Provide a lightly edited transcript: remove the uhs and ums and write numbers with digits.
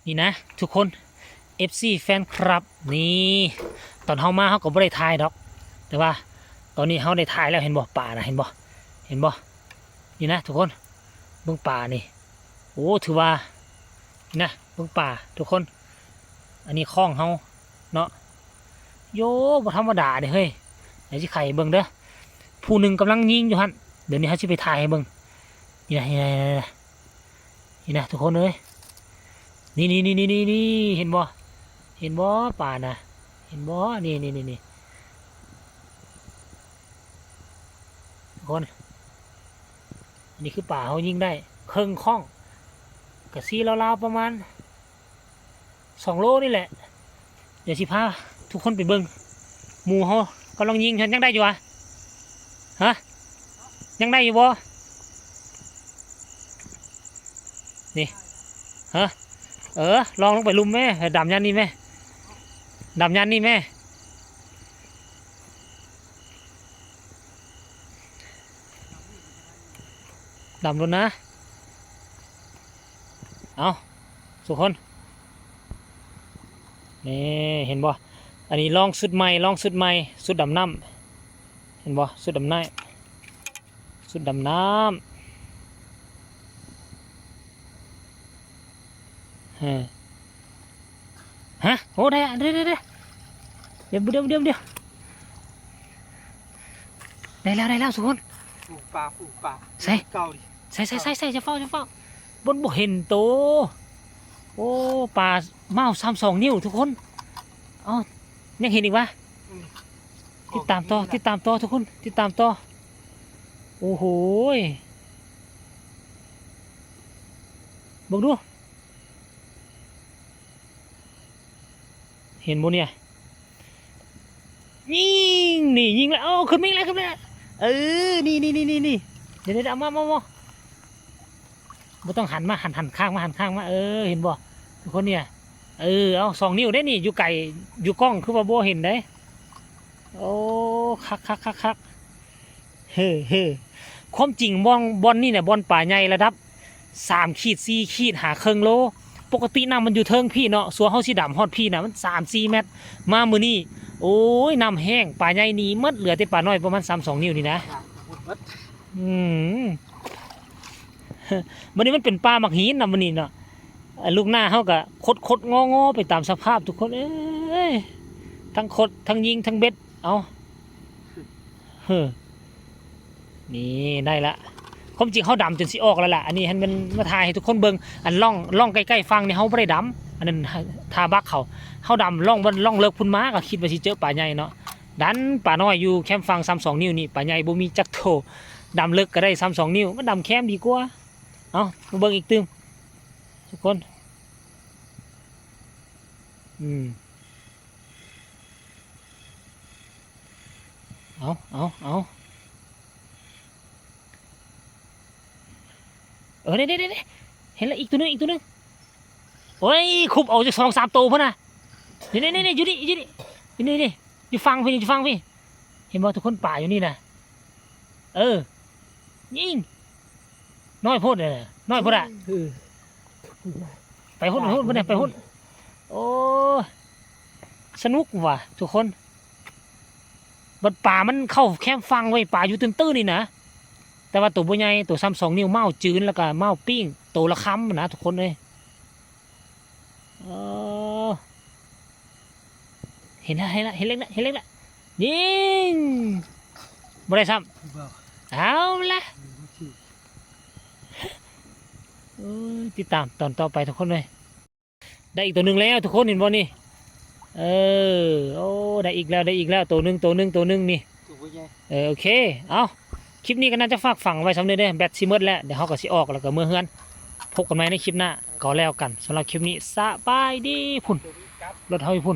นี่นะทุกคน FC แฟนคลับนี่ตอนเฮามาเฮาก็บ่ได้ถ่ายดอกแต่ว่าตอนนี้เฮาได้ถ่ายแล้วเห็นบ่ป่านะเห็นบ่นี่นะทุกคนเบิ่งป่านี่โอ้ถือว่านี่นะเบิ่งป่าทุกคนอันนี้คลองเฮาเนาะโยบ่ธรรมดาเด้เฮ้ยไหนสิไข่เบิ่งเด้อผู้หนึ่งกำลังยิงอยู่หั่นเดี๋ยวนี้เฮาสิไปถ่ายให้เบิ่งนี่นะทุกคนเอ้ยนี่เห็นบ่ป่านะเห็นบ่นี่ทุกคนนี่คือป่าเขายิงได้เครื่องคล้องกระซีราวๆประมาณ2 โลนี่แหละเดี๋ยวสิพาทุกคนไปเบิ่งหมู่เขากำลังยิงฉันยังได้อยู่อ่ะฮะยังได้อยู่บ่นี่ฮะลองลงไปลุมแม่ดำยันนี่แม่ดำยันนี่แม่ดำรถนะเอาทุกคนนี่เห็นบ่อันนี้ลองสุดใหม่สุดดำน้ำเห็นบ่สุดดำน้ำฮะโอ้ได้เดี๋ยวได้แล้วทุกคนฝูงปลาใส่เก่าดิจะเฝ้าบนบ่เห็นโตโอ้ปลาเมา32 นิ้วทุกคนเอ้ายังเห็นอีกวะติดตามต่อทุกคนติดตามต่อโอ้โหบอกดูเห็นบ่เนี่ยยิงแล้วโอ้ขึ้นไม่แล้วนี่เดี๋ยวเอามาบ่ต้องหันข้างมาเห็นบ่ทุกคนเนี่ยเอา2 นิ้วได้นี่อยู่ไก่อยู่กล้องคือว่าบ่เห็นได้โอ้คักความจริงบอลนี่เนี่ยบอลป่าใหญ่ระดับ3 ขีด 4 ขีดหาครึ่งโลปกติน้ำมันอยู่เทิงพี่เนาะสัวเฮาสิดำฮอดพี่น่ะมัน3-4 เมตรมามื้อนี้โอ้ยน้ำแห้งป่าใหญ่นี้หมดเหลือแต่ป่าน้อยประมาณ32 นิ้วนี่นะวันนี้มันเป็นป่าหมักหินนะวันนี้เนาะลูกหน้าเขาก็คดงอไปตามสภาพทุกคนทั้งคดทั้งยิงทั้งเบ็ดเอานี่ได้ละความจริงเขาดำจนสิออกแล้วล่ะอันนี้มันมาถ่ายให้ทุกคนเบิ่งอันล่องใกล้ๆฟังเนี่ยเขาไม่ได้ดำอันนั้นทาบักเขาดำล่องเลิกพุ่นม้าก็คิดว่าสิเจอป่าใหญ่เนาะดันป่าน้อยอยู่แคมฟัง32 นิ้วนี่ป่าใหญ่บ่มีจักโถดำเลิกก็ได้32 นิ้วมันดำแคมดีกว่าเอามาเบิ่งอีกตึมทุกคนเอาเด้เห็นแล้วอีกตัวนึงโอ้ยคุบเอาจะ2-3 ตัวพ่อนะนี่อยู่นี่อยู่ฟังพี่เห็นบ่ทุกคนป่าอยู่นี่นะยิงน้อยโพดเลยน้อยโพดอ่ะไปหุ่นไปหุ่นโอ้สนุกว่ะทุกคนบัดป่ามันเข้าแคมฟังไว้ป่าอยู่ตื้นๆนี่นะแต่ว่าตัวบุญใหญ่ตัว32 นิ้วเมาจืนแล้วก็เมาปิ้งตัวละคำนะทุกคนเลยเห็นแล้วยิงบ่ได้ซ้ำเอาละติดตามตอนต่อไปทุกคนเลยได้อีกตัวหนึ่งแล้วทุกคนเห็นบ่นี่โอ้ได้อีกแล้วตัวหนึ่งนี่โอเคเอาคลิปนี้ก็น่าจะฝากฝังไว้สำเร็จได้แบตซิมเมอร์แล้วเดี๋ยวเขาก็สิออกแล้วก็เมื่อเฮือนพบกันใหม่ในคลิปหน้าก็แล้วกันสำหรับคลิปนี้สบายดีพุ่นรถเฮาอยู่พุ่น